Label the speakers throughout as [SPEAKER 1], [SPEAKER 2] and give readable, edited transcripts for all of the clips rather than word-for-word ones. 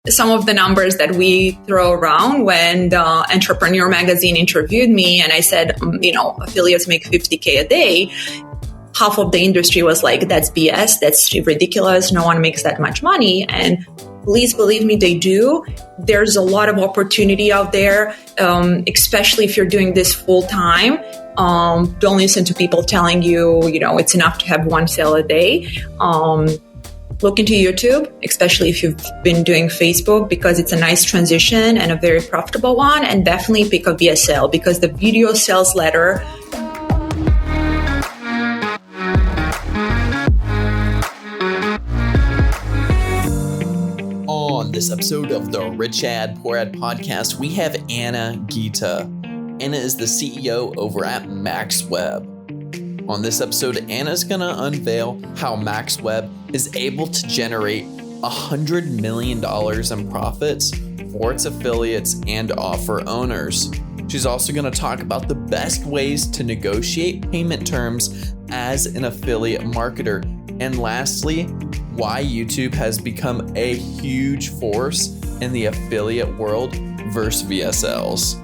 [SPEAKER 1] some of the numbers that we throw around when the Entrepreneur Magazine interviewed me and I said, affiliates make 50K a day. Half of the industry was like, that's BS, that's ridiculous, no one makes that much money. And please believe me, they do. There's a lot of opportunity out there, especially if you're doing this full time. Don't listen to people telling you, it's enough to have one sale a day. Look into YouTube, especially if you've been doing Facebook, because it's a nice transition and a very profitable one. And definitely pick a VSL because the video sales letter.
[SPEAKER 2] On this episode of the Rich Ad Poor Ad podcast, we have Anna Gita. Anna is the CEO over at MaxWeb. On this episode, Anna's going to unveil how MaxWeb is able to generate $100 million in profits for its affiliates and offer owners. She's also going to talk about the best ways to negotiate payment terms as an affiliate marketer. And lastly, why YouTube has become a huge force in the affiliate world versus VSLs.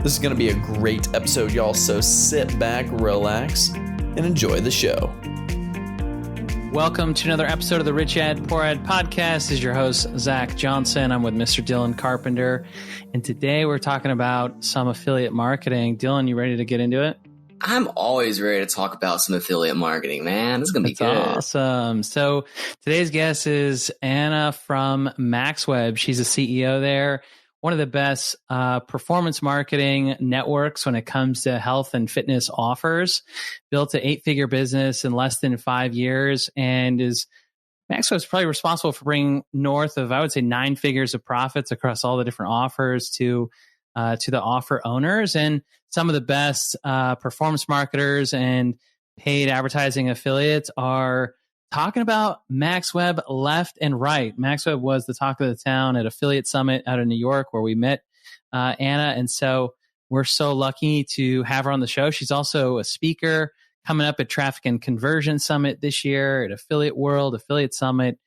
[SPEAKER 2] This is going to be a great episode, y'all, so sit back, relax, and enjoy the show.
[SPEAKER 3] Welcome to another episode of the Rich Ad Poor Ad podcast. This is your host, Zach Johnson. I'm with Mr. Dylan Carpenter, and today we're talking about some affiliate marketing. Dylan, you ready to get into it?
[SPEAKER 4] I'm always ready to talk about some affiliate marketing, man. This is going to be good.
[SPEAKER 3] Awesome. So today's guest is Anna from MaxWeb. She's a CEO there. One of the best performance marketing networks when it comes to health and fitness offers. Built an 8-figure business in less than 5 years, and MaxWeb is probably responsible for bringing north of, I would say, 9 figures of profits across all the different offers to the offer owners. And some of the best performance marketers and paid advertising affiliates are talking about MaxWeb left and right. MaxWeb was the talk of the town at Affiliate Summit out of New York, where we met Anna. And so we're so lucky to have her on the show. She's also a speaker coming up at Traffic and Conversion Summit this year, at Affiliate World, Affiliate Summit.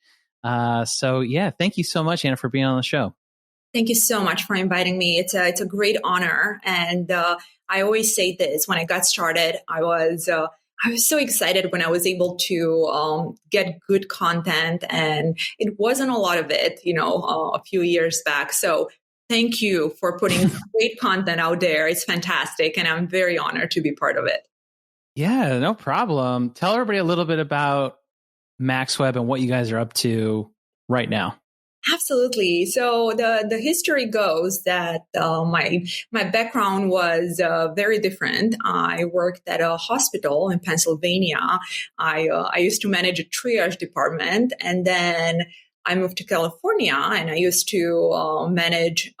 [SPEAKER 3] So yeah, thank you so much, Anna, for being on the show.
[SPEAKER 1] Thank you so much for inviting me. It's a great honor. And I always say this, when I got started, I was so excited when I was able to get good content, and it wasn't a lot of it, a few years back. So thank you for putting great content out there. It's fantastic. And I'm very honored to be part of it.
[SPEAKER 3] Yeah, no problem. Tell everybody a little bit about MaxWeb and what you guys are up to right now.
[SPEAKER 1] Absolutely. So the history goes that my background was very different. I worked at a hospital in Pennsylvania. I used to manage a triage department, and then I moved to California, and I used to manage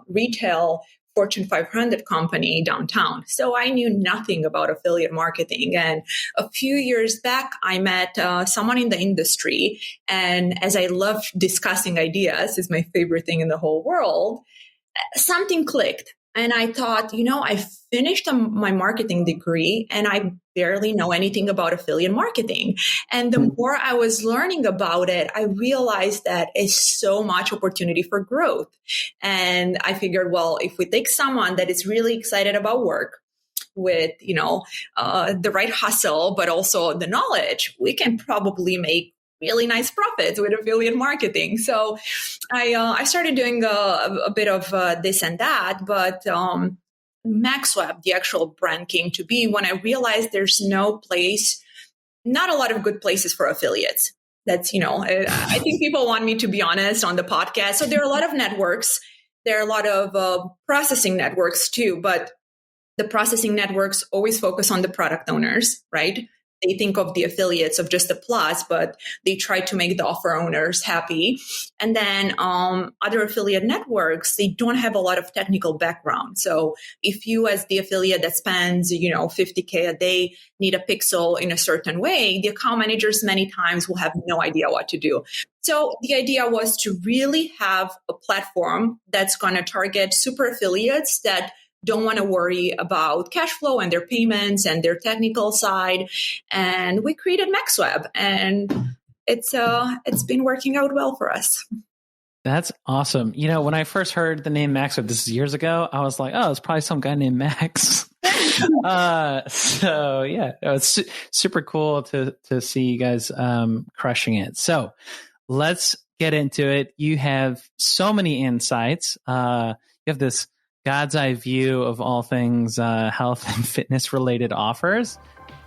[SPEAKER 1] retail Fortune 500 company downtown. So I knew nothing about affiliate marketing. And a few years back, I met someone in the industry. And as I love discussing ideas, is my favorite thing in the whole world, something clicked. And I thought, I finished my marketing degree and I barely know anything about affiliate marketing. And the more I was learning about it, I realized that it's so much opportunity for growth. And I figured, well, if we take someone that is really excited about work with, the right hustle, but also the knowledge, we can probably make really nice profits with affiliate marketing. So I started doing a bit of this and that, but MaxWeb, the actual brand, came to be when I realized there's not a lot of good places for affiliates. That's, I think people want me to be honest on the podcast. So there are a lot of networks. There are a lot of processing networks too, but the processing networks always focus on the product owners, right? They think of the affiliates of just a plus, but they try to make the offer owners happy. And then other affiliate networks, they don't have a lot of technical background. So if you, as the affiliate that spends, $50K a day, need a pixel in a certain way, the account managers many times will have no idea what to do. So the idea was to really have a platform that's going to target super affiliates that don't want to worry about cash flow and their payments and their technical side. And we created MaxWeb, and it's been working out well for us.
[SPEAKER 3] That's awesome. When I first heard the name MaxWeb, this is years ago, I was like, oh, it's probably some guy named Max. So yeah, it's super cool to see you guys crushing it. So let's get into it. You have so many insights. You have this God's eye view of all things health and fitness related offers.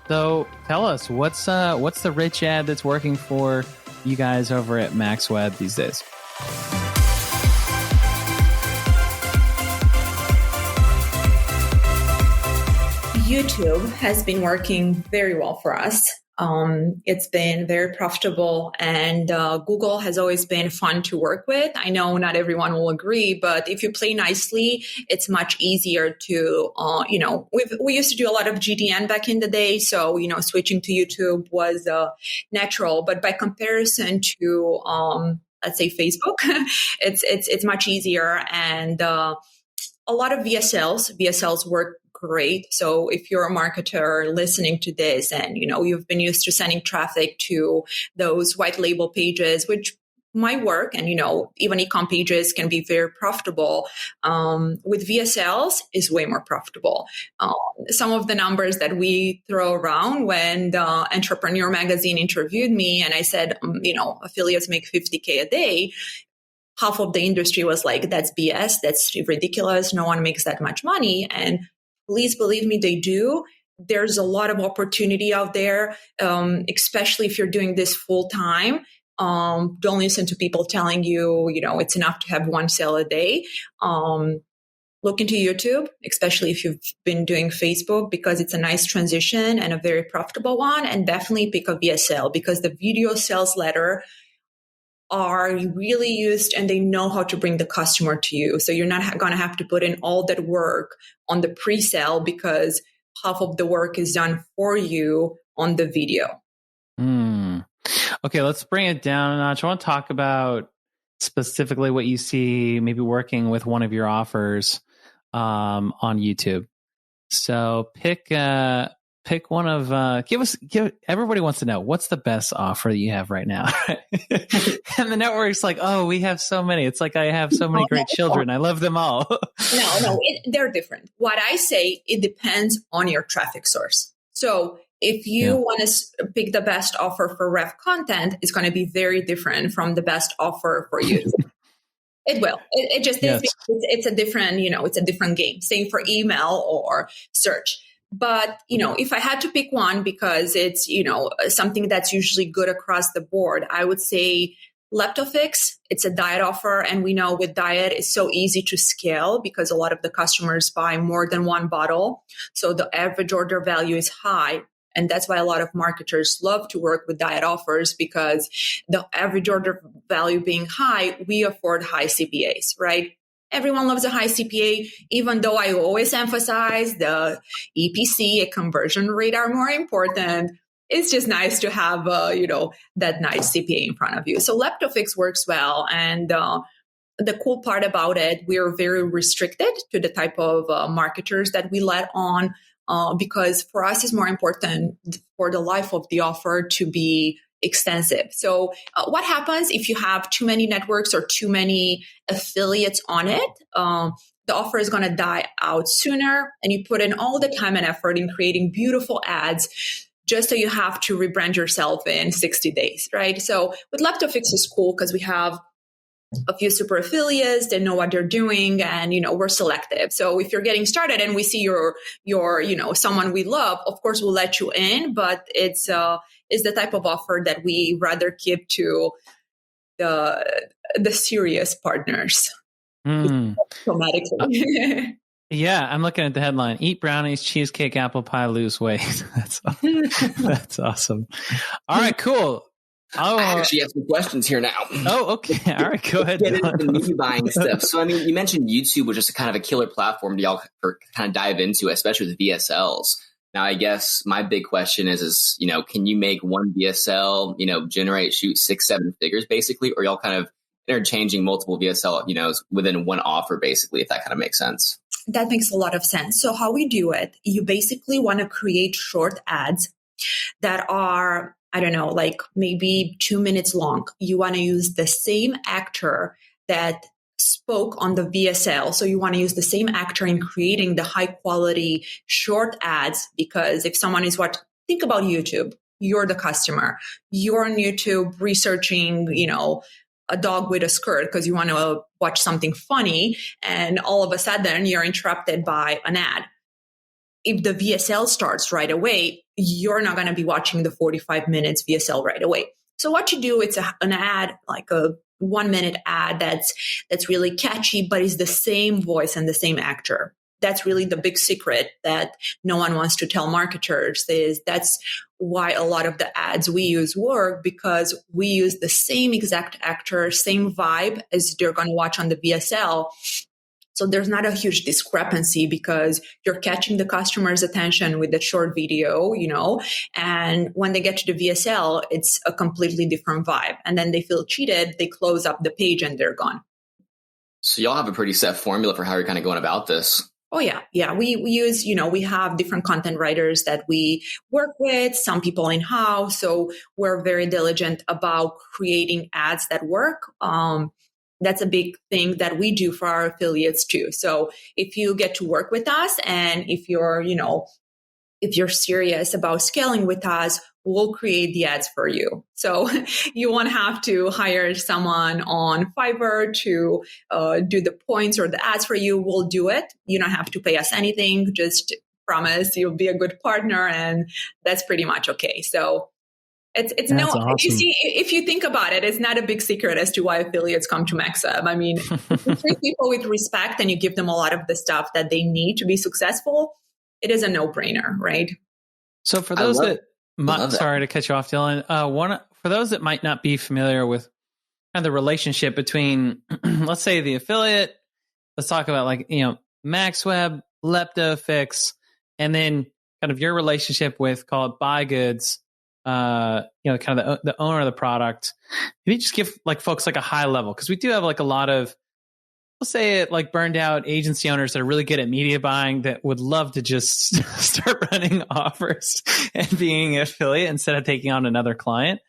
[SPEAKER 3] So tell us, what's the rich ad that's working for you guys over at MaxWeb these days?
[SPEAKER 1] YouTube has been working very well for us. It's been very profitable, and Google has always been fun to work with. I know not everyone will agree, but if you play nicely, it's much easier to, we used to do a lot of GDN back in the day. So, switching to YouTube was natural, but by comparison to, let's say Facebook, it's much easier. And a lot of VSLs work great. So if you're a marketer listening to this and, you've been used to sending traffic to those white label pages, which might work, and, even e-com pages can be very profitable, with VSLs is way more profitable. Some of the numbers that we throw around when the Entrepreneur Magazine interviewed me and I said, affiliates make $50K a day, half of the industry was like, that's BS. That's ridiculous. No one makes that much money. And please believe me, they do. There's a lot of opportunity out there, especially if you're doing this full time. Don't listen to people telling you, it's enough to have one sale a day. Look into YouTube, especially if you've been doing Facebook, because it's a nice transition and a very profitable one. And definitely pick a VSL, because the video sales letter are really used and they know how to bring the customer to you. So you're not going to have to put in all that work on the pre-sale, because half of the work is done for you on the video.
[SPEAKER 3] Okay, let's bring it down a notch. I want to talk about specifically what you see maybe working with one of your offers on YouTube. So pick one of, everybody wants to know, what's the best offer that you have right now? And the network's like, oh, we have so many. It's like, I have so many great children. I love them all.
[SPEAKER 1] No, they're different. What I say, it depends on your traffic source. So if you want to pick the best offer for ref content, it's going to be very different from the best offer for YouTube. It will. It just is. It's a different, it's a different game. Same for email or search. But, if I had to pick one, because it's, something that's usually good across the board, I would say Leptofix. It's a diet offer. And we know with diet, it's so easy to scale because a lot of the customers buy more than one bottle. So the average order value is high. And that's why a lot of marketers love to work with diet offers, because the average order value being high, we afford high CPAs, right? Everyone loves a high CPA, even though I always emphasize the EPC, a conversion rate, are more important. It's just nice to have, that nice CPA in front of you. So Leptofix works well. And the cool part about it, we're very restricted to the type of marketers that we let on, because for us, it's more important for the life of the offer to be extensive. So what happens if you have too many networks or too many affiliates on it? The offer is going to die out sooner, and you put in all the time and effort in creating beautiful ads just so you have to rebrand yourself in 60 days, right? So with Leptofix is cool because we have a few super affiliates that know what they're doing, and we're selective. So if you're getting started and we see you're someone we love, of course we'll let you in, but it's the type of offer that we rather keep to the serious partners. Automatically.
[SPEAKER 3] Yeah, I'm looking at the headline: eat brownies, cheesecake, apple pie, lose weight. That's awesome. All right, cool.
[SPEAKER 4] I actually have some questions here now.
[SPEAKER 3] Oh, okay. All right, go ahead.
[SPEAKER 4] Get into the media buying stuff. So, you mentioned YouTube was just a kind of a killer platform to y'all kind of dive into, especially with VSLs. Now, I guess my big question is, can you make one VSL, shoot 6-7 figures basically, or y'all kind of interchanging multiple VSL, within one offer basically, if that kind of makes sense?
[SPEAKER 1] That makes a lot of sense. So how we do it, you basically want to create short ads that are, I don't know, like maybe 2 minutes long. You want to use the same actor that spoke on the VSL. So you want to use the same actor in creating the high quality short ads, because if someone is think about YouTube, you're the customer. You're on YouTube researching, a dog with a skirt because you want to watch something funny, and all of a sudden you're interrupted by an ad. If the VSL starts right away, you're not going to be watching the 45 minutes VSL right away. So what you do, it's an ad, like a 1 minute ad that's really catchy, but is the same voice and the same actor. That's really the big secret that no one wants to tell marketers. That's why a lot of the ads we use work, because we use the same exact actor, same vibe as they're going to watch on the VSL. So there's not a huge discrepancy because you're catching the customer's attention with the short video, and when they get to the VSL, it's a completely different vibe. And then they feel cheated, they close up the page and they're gone.
[SPEAKER 4] So y'all have a pretty set formula for how you're kind of going about this.
[SPEAKER 1] Oh, yeah. Yeah. We use, we have different content writers that we work with, some people in-house. So we're very diligent about creating ads that work. That's a big thing that we do for our affiliates too. So if you get to work with us, and if you're serious about scaling with us, we'll create the ads for you. So you won't have to hire someone on Fiverr to do the points or the ads for you. We'll do it. You don't have to pay us anything. Just promise you'll be a good partner, and that's pretty much okay. So it's awesome. If you think about it, it's not a big secret as to why affiliates come to MaxWeb. I mean, if you treat people with respect and you give them a lot of the stuff that they need to be successful, it is a no-brainer, right?
[SPEAKER 3] So for those sorry to cut you off, Dylan. For those that might not be familiar with kind of the relationship between, let's say, the affiliate, let's talk about MaxWeb, LeptoFix, and then kind of your relationship with, call it, BuyGoods, kind of the owner of the product. Can you just give folks a high level? Because we do have a lot of, we'll say it, burned out agency owners that are really good at media buying that would love to just start running offers and being an affiliate instead of taking on another client.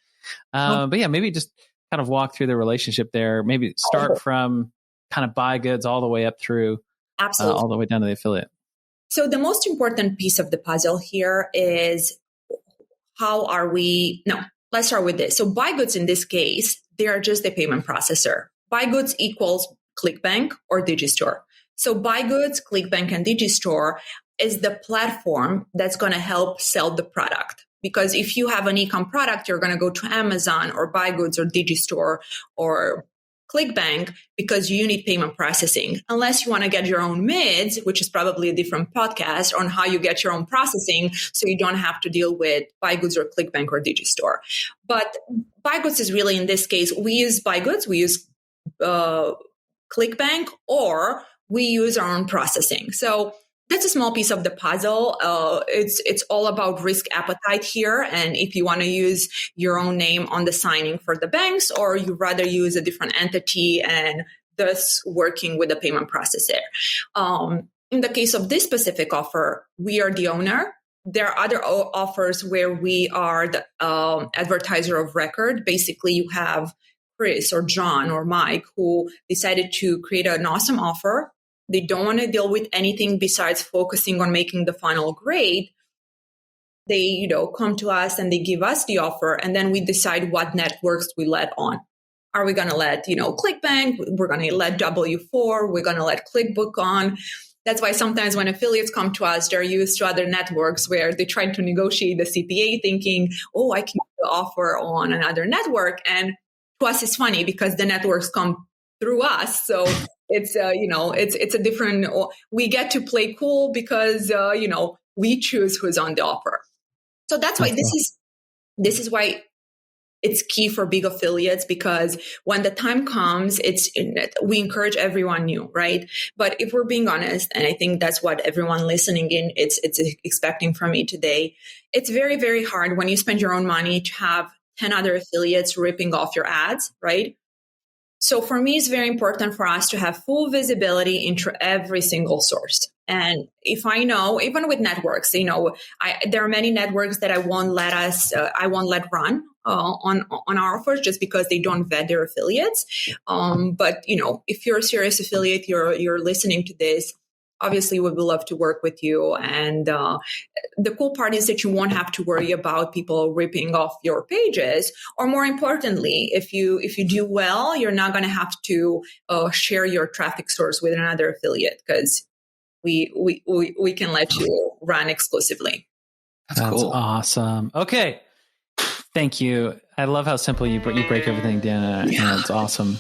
[SPEAKER 3] But yeah, maybe just kind of walk through the relationship there. Maybe start from kind of BuyGoods all the way up through,
[SPEAKER 1] absolutely,
[SPEAKER 3] all the way down to the affiliate.
[SPEAKER 1] So the most important piece of the puzzle here is let's start with this. So BuyGoods in this case, they are just a payment processor. BuyGoods equals ClickBank or Digistore. So BuyGoods, ClickBank, and Digistore is the platform that's going to help sell the product. Because if you have an e-com product, you're going to go to Amazon or BuyGoods or Digistore or ClickBank because you need payment processing. Unless you want to get your own mids, which is probably a different podcast on how you get your own processing so you don't have to deal with BuyGoods or ClickBank or Digistore. But BuyGoods is really, in this case, we use BuyGoods, we use ClickBank, or we use our own processing. So that's a small piece of the puzzle. It's all about risk appetite here. And if you want to use your own name on the signing for the banks, or you rather use a different entity and thus working with a payment processor. In the case of this specific offer, we are the owner. There are other offers where we are the advertiser of record. Basically, you have Chris or John or Mike who decided to create an awesome offer. They don't want to deal with anything besides focusing on making the final grade. They, come to us and they give us the offer, and then we decide what networks we let on. Are we going to let, ClickBank? We're going to let W4. We're going to let ClickBook on. That's why sometimes when affiliates come to us, they're used to other networks where they try to negotiate the CPA thinking, I can get the offer on another network. And to us, it's funny because the networks come through us. So it's, it's a different, we get to play cool because, we choose who's on the offer. So that's why this is why it's key for big affiliates, because when the time comes, we encourage everyone new, right? But if we're being honest, and I think that's what everyone listening in, it's expecting from me today, it's very, very hard when you spend your own money to have 10 other affiliates ripping off your ads, right? So for me, it's very important for us to have full visibility into every single source. And if I know, even with networks, there are many networks that I won't let run on our offers just because they don't vet their affiliates. But if you're a serious affiliate, you're listening to this, obviously we would love to work with you. And the cool part is that you won't have to worry about people ripping off your pages. Or more importantly, if you do well, you're not going to have to share your traffic source with another affiliate, because we can let you run exclusively.
[SPEAKER 3] That's cool. Awesome. Okay. Thank you. I love how simple you break everything down. Yeah. It's awesome.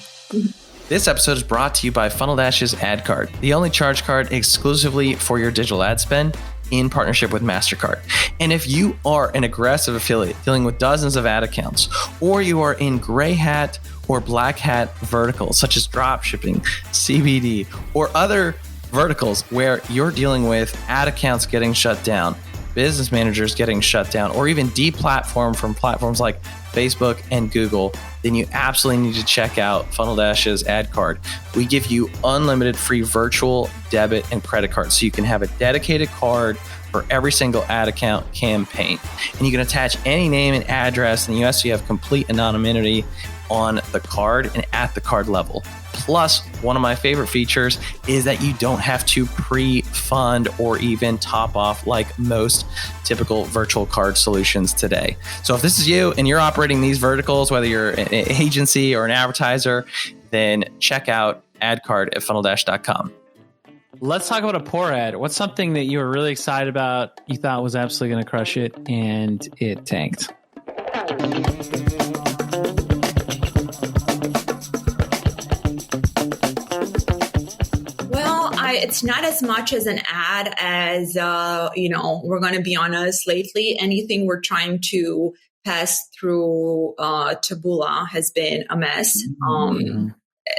[SPEAKER 2] This episode is brought to you by Funnel Dash's Ad Card, the only charge card exclusively for your digital ad spend in partnership with MasterCard. And if you are an aggressive affiliate dealing with dozens of ad accounts, or you are in gray hat or black hat verticals such as drop shipping, CBD, or other verticals where you're dealing with ad accounts getting shut down, business managers getting shut down, or even deplatformed from platforms like Facebook and Google, then you absolutely need to check out Funnel Dash's Ad Card. We give you unlimited free virtual debit and credit cards, so you can have a dedicated card for every single ad account campaign. And you can attach any name and address in the US, so you have complete anonymity on the card and at the card level. Plus, one of my favorite features is that you don't have to pre-fund or even top off like most typical virtual card solutions today. So if this is you and you're operating these verticals, whether you're an agency or an advertiser, then check out AdCard at funneldash.com.
[SPEAKER 3] Let's talk about a poor ad. What's something that you were really excited about, you thought was absolutely going to crush it, and it tanked?
[SPEAKER 1] It's not as much as an ad as, we're going to be honest, lately, anything we're trying to pass through Taboola has been a mess.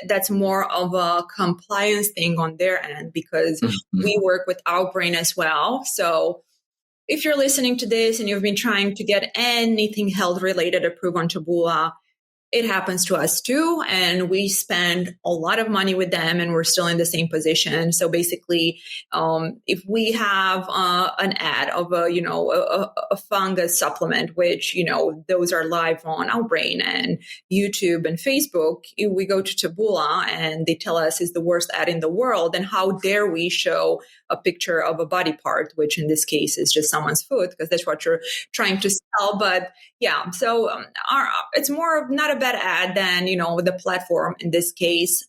[SPEAKER 1] That's more of a compliance thing on their end, because we work with Outbrain as well. So if you're listening to this and you've been trying to get anything health related approved on Taboola, it happens to us too. And we spend a lot of money with them and we're still in the same position. So basically, if we have an ad of a fungus supplement, which, those are live on Outbrain and YouTube and Facebook, if we go to Taboola and they tell us is the worst ad in the world, then how dare we show a picture of a body part, which in this case is just someone's foot, because that's what you're trying to sell. But yeah, so it's more of not a bad ad than, the platform in this case.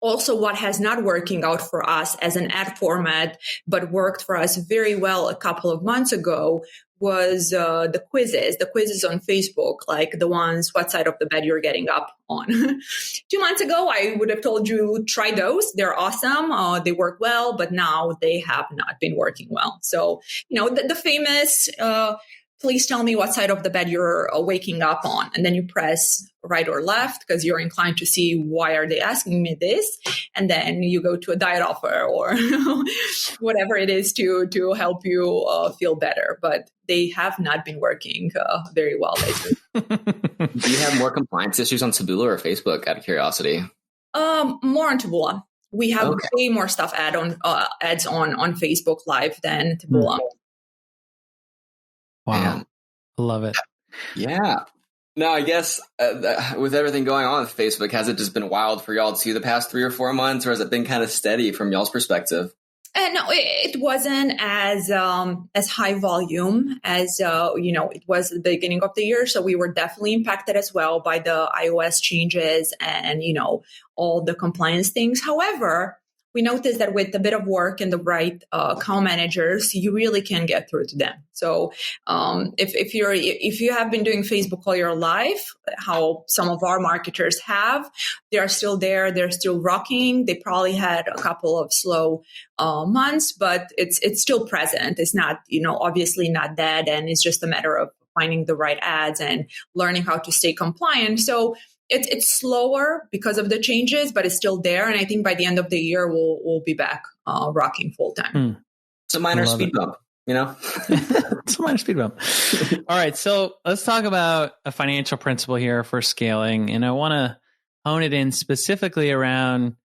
[SPEAKER 1] Also, what has not working out for us as an ad format, but worked for us very well a couple of months ago, was the quizzes on Facebook, like the ones, what side of the bed you're getting up on. 2 months ago, I would have told you, try those. They're awesome. They work well, but now they have not been working well. So, the famous, please tell me what side of the bed you're waking up on. And then you press right or left because you're inclined to see, why are they asking me this? And then you go to a diet offer or whatever it is to help you feel better. But they have not been working very well lately.
[SPEAKER 4] Do you have more compliance issues on Taboola or Facebook, out of curiosity?
[SPEAKER 1] More on Taboola. We have way more stuff ads on Facebook Live than Taboola.
[SPEAKER 3] Wow. I love it.
[SPEAKER 4] Yeah. No, I guess with everything going on with Facebook, has it just been wild for y'all too the past 3 or 4 months, or has it been kind of steady from y'all's perspective?
[SPEAKER 1] No, it wasn't as high volume as it was at the beginning of the year. So we were definitely impacted as well by the iOS changes and all the compliance things. However, we noticed that with a bit of work and the right account managers, you really can get through to them. So if you have been doing Facebook all your life, how some of our marketers have, they are still there. They're still rocking. They probably had a couple of slow months, but it's still present. It's not, obviously not dead. And it's just a matter of finding the right ads and learning how to stay compliant. So it's slower because of the changes, but it's still there. And I think by the end of the year, we'll be back rocking full time.
[SPEAKER 4] It's a minor speed bump,
[SPEAKER 3] It's a minor speed bump. All right. So let's talk about a financial principle here for scaling. And I want to hone it in specifically around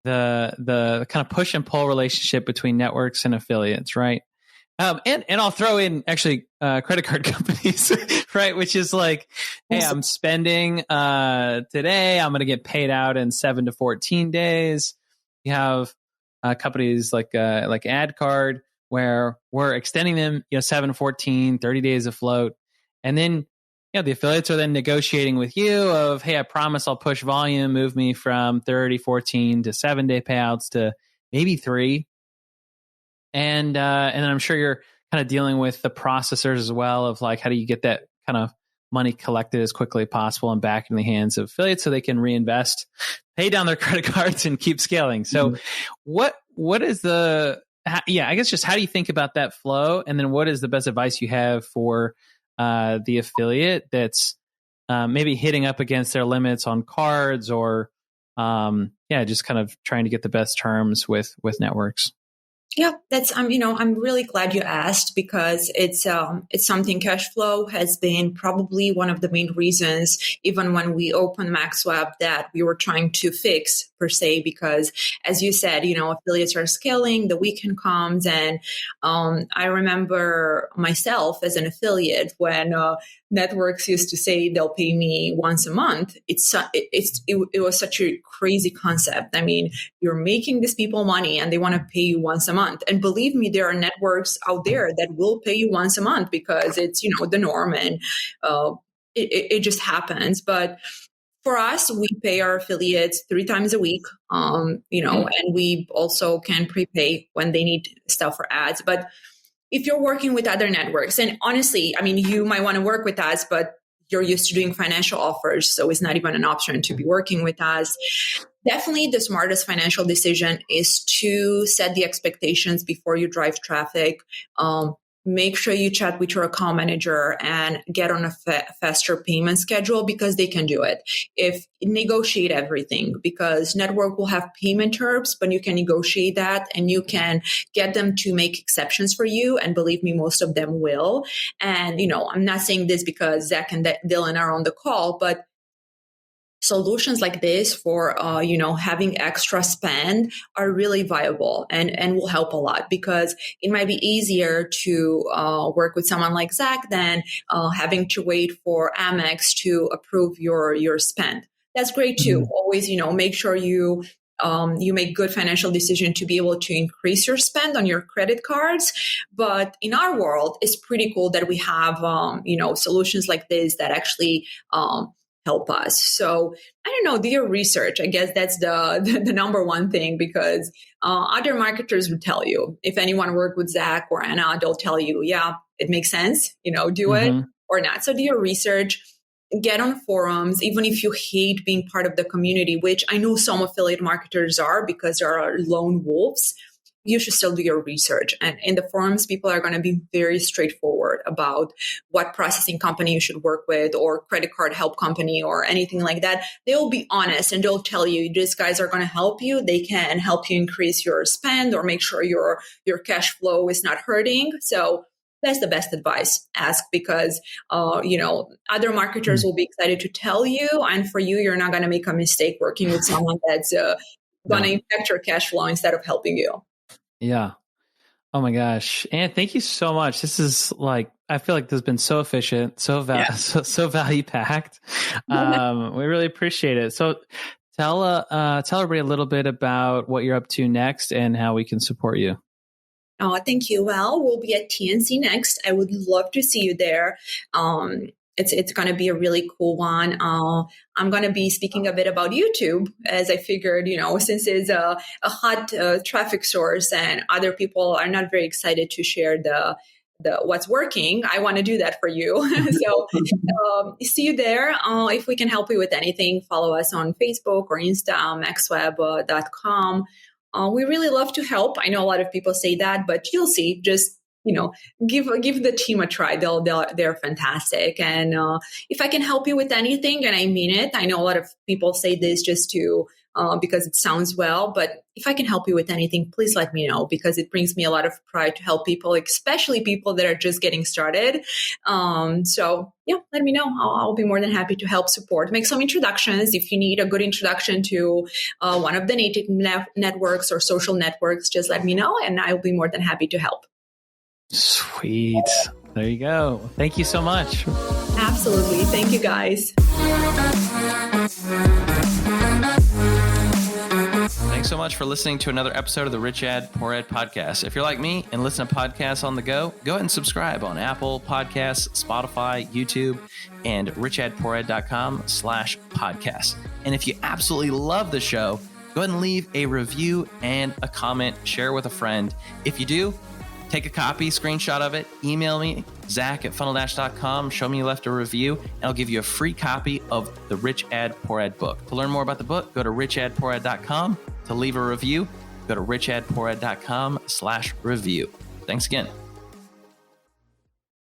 [SPEAKER 3] the kind of push and pull relationship between networks and affiliates, right? And I'll throw in actually credit card companies, right? Which is like, hey, I'm spending today, I'm going to get paid out in 7 to 14 days. You have companies like AdCard, where we're extending them, 7, 14, 30 days afloat. And then, the affiliates are then negotiating with you of, hey, I promise I'll push volume, move me from 30, 14 to 7-day payouts to maybe 3. And then I'm sure you're kind of dealing with the processors as well of like, how do you get that kind of money collected as quickly as possible and back in the hands of affiliates so they can reinvest, pay down their credit cards and keep scaling. So what is I guess just how do you think about that flow? And then what is the best advice you have for the affiliate that's maybe hitting up against their limits on cards or just kind of trying to get the best terms with networks?
[SPEAKER 1] Yeah, that's I'm really glad you asked, because it's something. Cash flow has been probably one of the main reasons, even when we opened MaxWeb, that we were trying to fix per se, because as you said, affiliates are scaling, the weekend comes, and I remember myself as an affiliate when networks used to say they'll pay me once a month. It was such a crazy concept. I mean, you're making these people money and they want to pay you once a month. And believe me, there are networks out there that will pay you once a month because it's, the norm, and it just happens. But for us, we pay our affiliates 3 times a week, and we also can prepay when they need stuff for ads. But if you're working with other networks, and honestly, I mean, you might want to work with us, but you're used to doing financial offers, so it's not even an option to be working with us. Definitely the smartest financial decision is to set the expectations before you drive traffic. Make sure you chat with your account manager and get on a faster payment schedule, because they can do it. Negotiate everything, because network will have payment terms, but you can negotiate that and you can get them to make exceptions for you. And believe me, most of them will. And, I'm not saying this because Zach and Dylan are on the call, but solutions like this for, having extra spend are really viable and will help a lot, because it might be easier to work with someone like Zach than having to wait for Amex to approve your spend. That's great too. Always, make sure you make good financial decision to be able to increase your spend on your credit cards. But in our world, it's pretty cool that we have, solutions like this that actually, help us. So I don't know, do your research. I guess that's the number one thing, because other marketers would tell you. If anyone worked with Zach or Anna, they'll tell you, yeah, it makes sense, do it or not. So do your research, get on forums, even if you hate being part of the community, which I know some affiliate marketers are because there are lone wolves. You should still do your research. And in the forums, people are going to be very straightforward about what processing company you should work with, or credit card help company, or anything like that. They'll be honest and they'll tell you, these guys are going to help you. They can help you increase your spend or make sure your cash flow is not hurting. So that's the best advice. Ask, because, other marketers will be excited to tell you. And for you, you're not going to make a mistake working with someone that's going to impact your cash flow instead of helping you.
[SPEAKER 3] Yeah. Oh my gosh. And thank you so much. This is I feel like this has been so efficient, so value packed. We really appreciate it. So tell everybody a little bit about what you're up to next and how we can support you.
[SPEAKER 1] Oh, thank you. Well, we'll be at TNC next. I would love to see you there. It's going to be a really cool one. I'm going to be speaking a bit about YouTube, as I figured, since it's a hot traffic source and other people are not very excited to share the what's working. I want to do that for you. So see you there. If we can help you with anything, follow us on Facebook or Insta, maxweb.com. We really love to help. I know a lot of people say that, but you'll see. Just give the team a try. They're fantastic. And if I can help you with anything, and I mean it, I know a lot of people say this just to because it sounds well. But if I can help you with anything, please let me know, because it brings me a lot of pride to help people, especially people that are just getting started. So yeah, let me know. I'll be more than happy to help support, make some introductions. If you need a good introduction to one of the native networks or social networks, just let me know and I'll be more than happy to help.
[SPEAKER 3] Sweet. There you go. Thank you so much.
[SPEAKER 1] Absolutely. Thank you, guys.
[SPEAKER 2] Thanks so much for listening to another episode of the Rich Dad Poor Dad podcast. If you're like me and listen to podcasts on the go ahead and subscribe on Apple Podcasts, Spotify, YouTube, and richdadpoorad.com/podcast. And if you absolutely love the show, go ahead and leave a review and a comment, share with a friend. If you do, take a copy, screenshot of it, email me, Zach@funneldash.com, show me you left a review, and I'll give you a free copy of the Rich Dad Poor Dad book. To learn more about the book, go to richdadpoorad.com. To leave a review, go to richdadpoorad.com/review. Thanks again.